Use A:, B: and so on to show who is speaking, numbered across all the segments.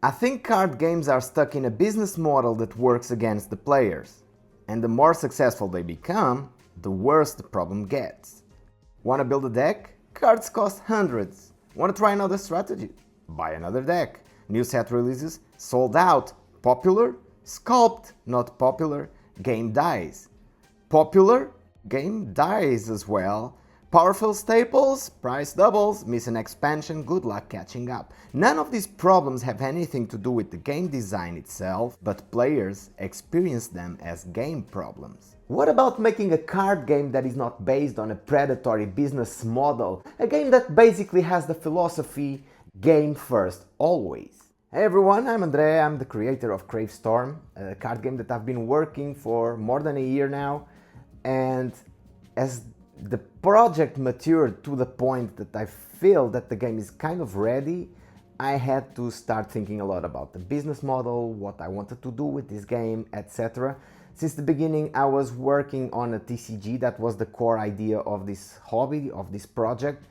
A: I think card games are stuck in a business model that works against the players, and the more successful they become, the worse the problem gets. Want to build a deck? Cards cost hundreds. Want to try another strategy? Buy another deck. New set releases? Sold out. Popular? Sculpt. Not popular. Game dies. Popular? Game dies as well. Powerful staples? Price doubles. Miss an expansion? Good luck catching up. None of these problems have anything to do with the game design itself, but players experience them as game problems. What about making a card game that is not based on a predatory business model? A game that basically has the philosophy game first, always. Hey everyone, I'm Andre, I'm the creator of Kravestorm, a card game that I've been working for more than a year now, and as the project matured to the point that I feel that the game is kind of ready, I had to start thinking a lot about the business model, what I wanted to do with this game, etc. Since the beginning I was working on a TCG, that was the core idea of this hobby, of this project,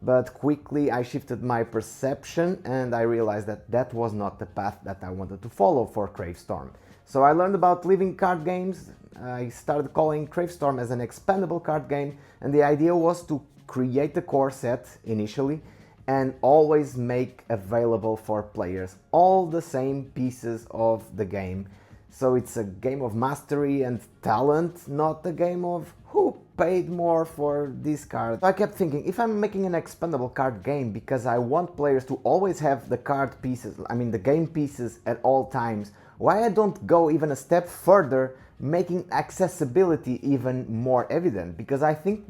A: but quickly I shifted my perception and I realized that that was not the path that I wanted to follow for Kravestorm. So I learned about living card games. I started calling Kravestorm as an expandable card game, and the idea was to create the core set initially and always make available for players all the same pieces of the game. So it's a game of mastery and talent, not a game of who paid more for this card. I kept thinking, if I'm making an expandable card game because I want players to always have the card pieces, the game pieces at all times, why I don't go even a step further, making accessibility even more evident? Because I think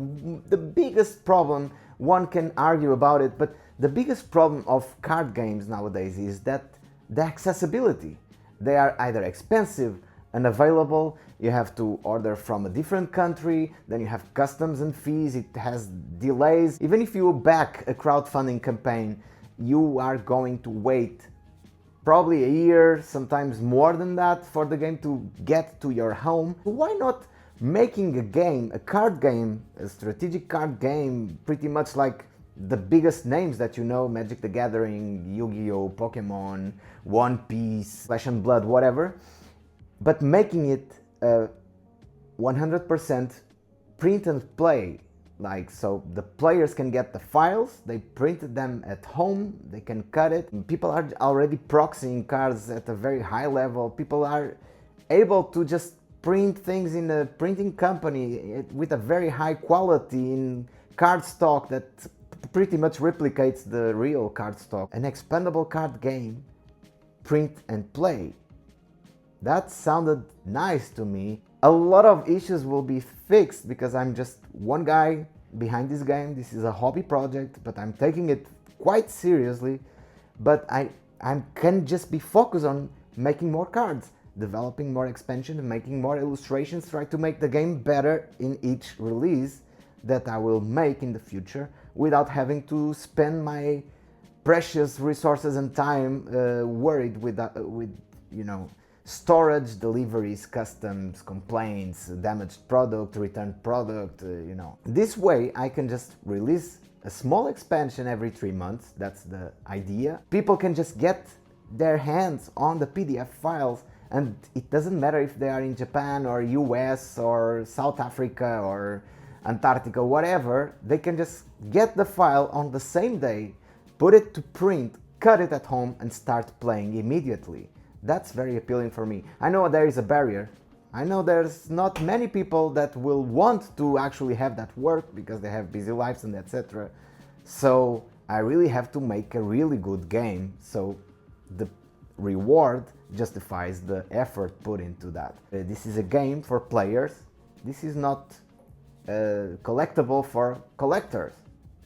A: the biggest problem, one can argue about it, but the biggest problem of card games nowadays is that the accessibility. They are either expensive, unavailable, you have to order from a different country, then you have customs and fees, it has delays. Even if you back a crowdfunding campaign, you are going to wait probably a year, sometimes more than that, for the game to get to your home. Why not making a game, a card game, a strategic card game, pretty much like the biggest names that you know, Magic the Gathering, Yu-Gi-Oh, Pokémon, One Piece, Flesh and Blood, whatever, but making it 100% print and play. Like, so the players can get the files, they printed them at home, they can cut it. People are already proxying cards at a very high level. People are able to just print things in a printing company with a very high quality in cardstock that pretty much replicates the real cardstock. An expandable card game, print and play. That sounded nice to me. A lot of issues will be fixed because I'm just one guy behind this game. This is a hobby project, but I'm taking it quite seriously. But I can just be focused on making more cards, developing more expansion, making more illustrations, try to make the game better in each release that I will make in the future without having to spend my precious resources and time worried with storage, deliveries, customs, complaints, damaged product, returned product, This way I can just release a small expansion every 3 months, that's the idea. People can just get their hands on the PDF files, and it doesn't matter if they are in Japan or US or South Africa or Antarctica, whatever, they can just get the file on the same day, put it to print, cut it at home and start playing immediately. That's very appealing for me. I know there is a barrier. I know there's not many people that will want to actually have that work because they have busy lives and etc. So I really have to make a really good game, so the reward justifies the effort put into that. This is a game for players. This is not collectible for collectors.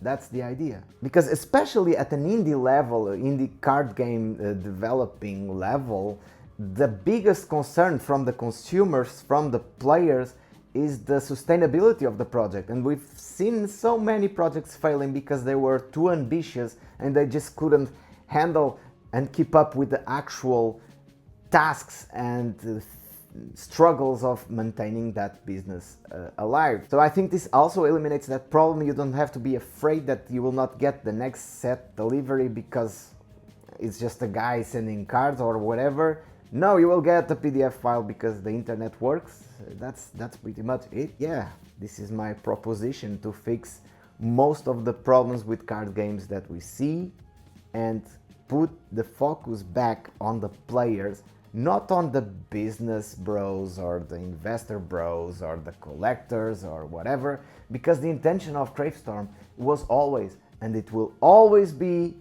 A: That's the idea. Because especially at an indie level, indie card game developing level, the biggest concern from the consumers, from the players, is the sustainability of the project. And we've seen so many projects failing because they were too ambitious and they just couldn't handle and keep up with the actual tasks and struggles of maintaining that business alive. So I think this also eliminates that problem. You don't have to be afraid that you will not get the next set delivery because it's just a guy sending cards or whatever. No, you will get a PDF file because the internet works. That's pretty much it. Yeah, this is my proposition to fix most of the problems with card games that we see and put the focus back on the players, not on the business bros or the investor bros or the collectors or whatever, because the intention of Kravestorm was always, and it will always be,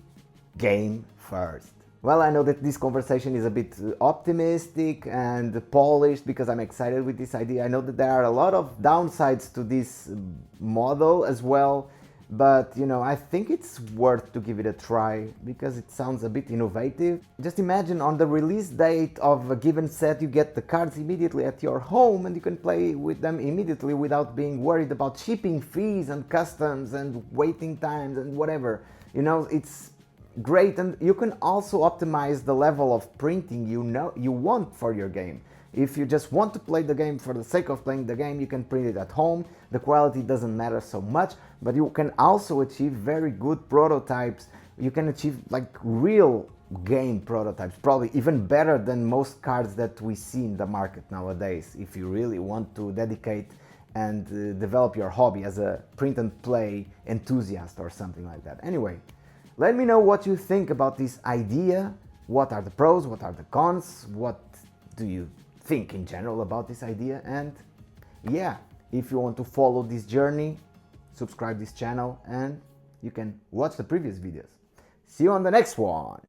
A: game first. Well, I know that this conversation is a bit optimistic and polished because I'm excited with this idea. I know that there are a lot of downsides to this model as well, but you know, I think it's worth to give it a try because it sounds a bit innovative. Just imagine on the release date of a given set, you get the cards immediately at your home and you can play with them immediately without being worried about shipping fees and customs and waiting times and whatever. You know, it's great, and you can also optimize the level of printing you want for your game. If you just want to play the game for the sake of playing the game, you can print it at home. The quality doesn't matter so much, but you can also achieve very good prototypes. You can achieve like real game prototypes, probably even better than most cards that we see in the market nowadays, if you really want to dedicate and develop your hobby as a print and play enthusiast or something like that. Anyway, let me know what you think about this idea. What are the pros? What are the cons? What do you think in general about this idea? And yeah, if you want to follow this journey, subscribe this channel and you can watch the previous videos. See you on the next one.